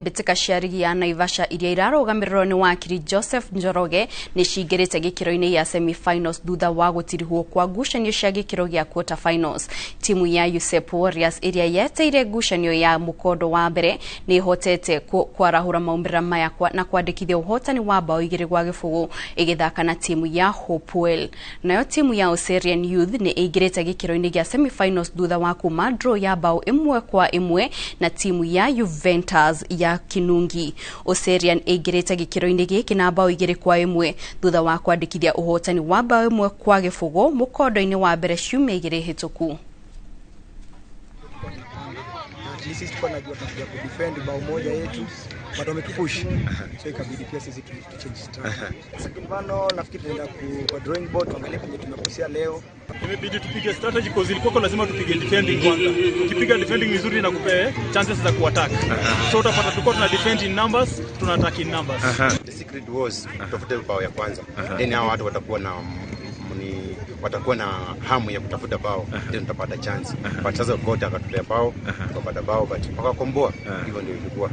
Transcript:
Mbĩtĩka cia rigi ya Naivasha iria irarogamirwo ni wakiri Joseph Njoroge ni cingirite gikiro-ini ya semi-finals thutha wa gutirihwo kwa ngucanio cia gikiro gia quarter finals. Timu ya USEP Warriors iria yeteire ngucanio ya mukondo wa mbere ni ihotete kwarahura maumbira maya na kwandikithia uhotani wa bao 2-0 igithaka na timu ya Hopewell. Nayo timu ya Oserian Youth ni igirite gikiro-ini gia semi-finals thutha wa kuma draw ya bao 1-1 na timu ya Juventus ya Kinungi. Oserian igirite gikiro-ini giki na bao 2-1 thutha wa kwandikithia uhotani wa bao 1-0 mukondo-ini wa mbere ciumia 2 hituku. Sisi tuko na jua tunakuja kudefend bao moja yetu, but wametupush, so ikabidi pia sisi tuchange strategy. Second mano nafikiri tunaenda kwa drawing board, tuangalie kwenye tumekosea leo. Imebidi tupige strategy because ilikuwa lazima tupige defending kwanza. Ukipiga defending vizuri na kupe chances za kuattack. So utapata tulikuwa tuna defend in numbers, tuna attack in numbers. The secret was kutafuta bao ya kwanza. Then hao watu watakuwa na hamu ya kutafuta bao, then tutapata chance. But sasa kocha akatupea bao, tukapata bao, but wakakomboa. Hivyo ndio ilikuwa.